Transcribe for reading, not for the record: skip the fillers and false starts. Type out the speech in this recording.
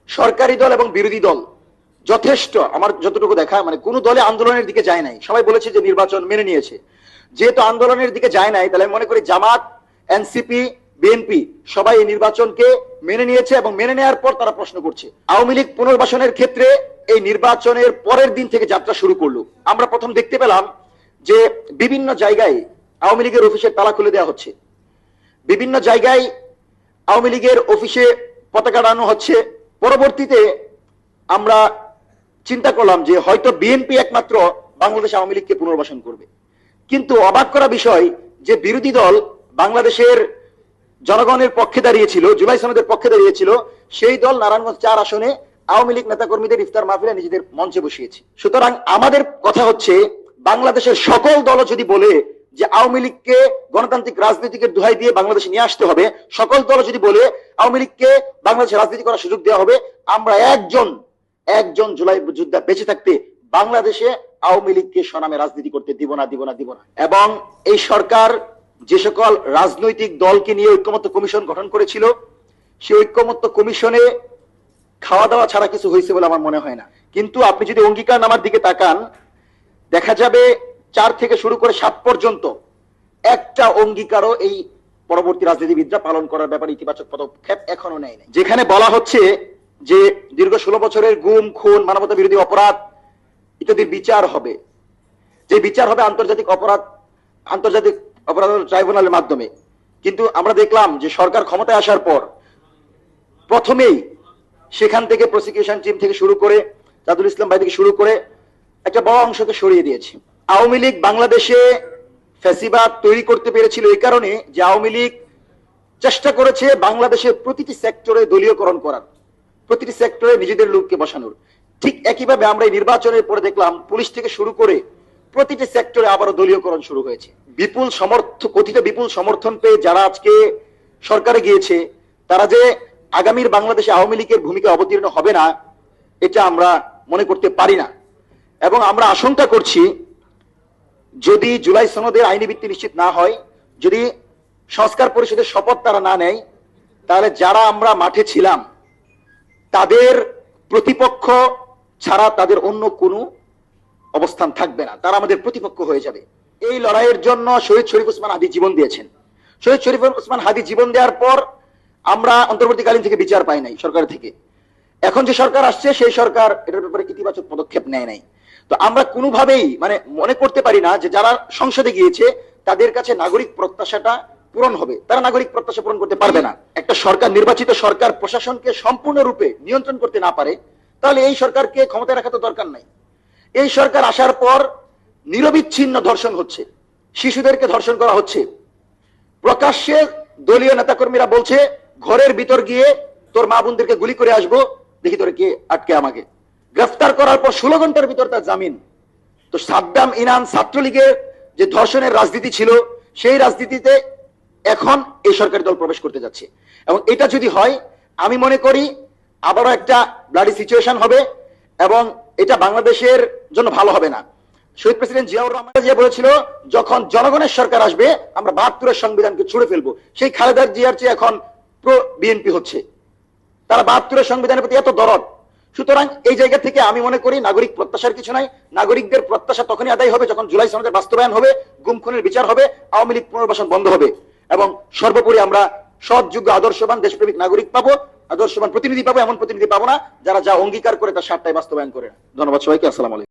সরকারি দল এবং বিরোধী দল যথেষ্ট, আমার যতটুকু দেখা, মানে কোন দলে আন্দোলনের দিকে যায় নাই। সবাই বলেছে যে নির্বাচন মেনে নিয়েছে। যেহেতু আন্দোলনের দিকে যায় নাই, তাহলে আমি মনে করি জামাত, এনসিপি, বিএনপি সবাই এই নির্বাচনকে মেনে নিয়েছে এবং মেনে নেওয়ার পর তারা প্রশ্ন করছে। আওয়ামী লীগ পুনর্বাসনের ক্ষেত্রে এই নির্বাচনের পরের দিন থেকে যাত্রা শুরু করলো। আমরা প্রথম দেখতে পেলাম যে বিভিন্ন জায়গায় আওয়ামী লীগের অফিসের তালা খুলে দেওয়া হচ্ছে, বিভিন্ন জায়গায় আওয়ামী লীগের অফিসে পতাকা টানানো হচ্ছে। পরবর্তীতে আমরা চিন্তা করলাম যে হয়তো বিএনপি একমাত্র বাংলাদেশ আওয়ামী লীগকে পুনর্বাসন করবে। কিন্তু অবাক করা বিষয় যে বিরোধী দল বাংলাদেশের জনগণের পক্ষে দাঁড়িয়েছিল, জুলাই সনদের পক্ষে দাঁড়িয়েছিল, সেই দল নারায়ণগঞ্জ 4 আসনে আওয়ামী লীগ নেতাকর্মীদের ইফতার মাহফিলে নিজেদের মঞ্চে বসিয়েছে। সুতরাং আমাদের কথা হচ্ছে, বাংলাদেশের সকল দল যদি বলে যে আওয়ামী লীগকে গণতান্ত্রিক রাজনীতিকে দোহাই দিয়ে বাংলাদেশে নিয়ে আসতে হবে, সকল দল যদি বলে আওয়ামী লীগকে বাংলাদেশে রাজনীতি করার সুযোগ দেওয়া হবে, আমরা একজন জুলাই যোদ্ধা বেঁচে থাকতে বাংলাদেশে আওয়ামী লীগকে স্বনামে রাজনীতি করতে দিব না। এবং এই সরকার যে সকল রাজনৈতিক দলকে নিয়ে ঐক্যমত্য কমিশন গঠন করেছিল, সেই ঐক্যমত্য কমিশনে খাওয়া দাওয়া ছাড়া কিছু হয়েছে বলে আমার মনে হয় না। কিন্তু আপনি যদি অঙ্গীকারনামার দিকে তাকান, দেখা যাবে 4 থেকে শুরু করে 7 পর্যন্ত একটা অঙ্গীকারও এই পরবর্তী রাজনীতিবিদরা পালন করার ব্যাপারে ইতিবাচক পদক্ষেপ এখনো নেয় নাই। যেখানে বলা হচ্ছে যে দীর্ঘ 16 বছরের গুম, খুন, মানবতা বিরোধী অপরাধ ইত্যাদির বিচার হবে, যে বিচার হবে আন্তর্জাতিক অপরাধ ট্রাইব্যুনালের মাধ্যমে। কিন্তু আমরা দেখলাম যে সরকার ক্ষমতায় আসার পর প্রথমেই সেখান থেকে প্রসিকিউশন টিম থেকে শুরু করে জাদুল ইসলাম ভাই থেকে শুরু করে একটা বড় অংশকে সরিয়ে দিয়েছে। আওয়ামী লীগ বাংলাদেশে ফ্যাসিবাদ তৈরি করতে পেরেছিল এই কারণে যে আওয়ামী লীগ চেষ্টা করেছে বাংলাদেশের প্রতিটি সেক্টরে দলীয়করণ করার, প্রতিটি সেক্টরে নিজেদের লোককে বসানোর। ঠিক একইভাবে আমরা এই নির্বাচনের পরে দেখলাম পুলিশ থেকে শুরু করে প্রতিটি সেক্টরে আবারও দলীয়করণ শুরু হয়েছে। কথিত বিপুল সমর্থন পেয়ে যারা আজকে সরকারে গিয়েছে, তারা যে আগামীর বাংলাদেশে আওয়ামী লীগের ভূমিকা অবতীর্ণ হবে না, এটা আমরা মনে করতে পারি না। এবং আমরা আশঙ্কা করছি, যদি জুলাই সনদের আইনি ভিত্তি নিশ্চিত না হয়, যদি সংস্কার পরিষদের শপথ তারা না নেয়, তাহলে যারা আমরা মাঠে ছিলাম তাদের প্রতিপক্ষ ছাড়া তাদের অন্য কোনো অবস্থান থাকবে না, তারা আমাদের প্রতিপক্ষ হয়ে যাবে। এই লড়াইয়ের জন্য শহীদ শরীফ ওসমান হাদী জীবন দিয়েছেন। শহীদ শরীফ ওসমান হাদী জীবন দেওয়ার পর আমরা অন্তর্বর্তীকালীন থেকে বিচার পাই নাই সরকার থেকে। এখন যে সরকার আসছে সেই সরকার এটার ব্যাপারে ইতিবাচক পদক্ষেপ নেয় নাই। তো আমরা কোনোভাবেই মনে করতে পারি না যে যারা সংসদে গিয়েছে তাদের কাছে নাগরিক প্রত্যাশাটা পূরণ হবে। তারা নাগরিক প্রত্যাশা পূরণ করতে পারবে না। একটা সরকার, নির্বাচিত সরকার প্রশাসনকে সম্পূর্ণরূপে নিয়ন্ত্রণ করতে না পারে, তাহলে এই সরকারকে ক্ষমতায় রাখা তো দরকার নাই। এই সরকার আসার পর নিরবিচ্ছিন্ন ধর্ষণ হচ্ছে, শিশুদেরকে ধর্ষণ করা হচ্ছে। প্রকাশ্যে দলীয় নেতাকর্মীরা বলছে ঘরের ভিতর গিয়ে তোর মা বোনদেরকে গুলি করে আসবো, দেখি তোর কে আটকে আমাকে। গ্রেফতার করার পর 16 ঘন্টার ভিতর তার জামিন। তো সাদ্দাম, ইনান, ছাত্রলীগের যে ধর্ষণের রাজনীতি ছিল, সেই রাজনীতিতে এখন এই সরকারি দল প্রবেশ করতে যাচ্ছে। এবং এটা যদি হয়, আমি মনে করি আবারও একটা ব্লাডি সিচুয়েশন হবে এবং এটা বাংলাদেশের জন্য ভালো হবে না। শহীদ প্রেসিডেন্ট জিয়াউর রহমান যে বলেছিল, যখন জনগণের সরকার আসবে আমরা 72-এর সংবিধানকে ছুড়ে ফেলবো, সেই খালেদা জিয়ার চেয়ে এখন প্রো বিএনপি হচ্ছে। তারা 72-এর সংবিধানের প্রতি এত দরদ। সুতরাং এই জায়গা থেকে আমি মনে করি নাগরিক প্রত্যাশার কিছু নাই। নাগরিকদের প্রত্যাশা তখনই আদায় হবে যখন জুলাই সনদের বাস্তবায়ন হবে, গুম খুনের বিচার হবে, আওয়ামী লীগ পুনর্বাসন বন্ধ হবে এবং সর্বোপরি আমরা সৎ, যোগ্য, আদর্শবান দেশপ্রেমিক নাগরিক পাবো, আদর্শবান প্রতিনিধি পাবো। এমন প্রতিনিধি পাবো না যারা যা অঙ্গীকার করে তার 7টাই বাস্তবায়ন করে না। ধন্যবাদ সবাইকে। আসসালামু আলাইকুম।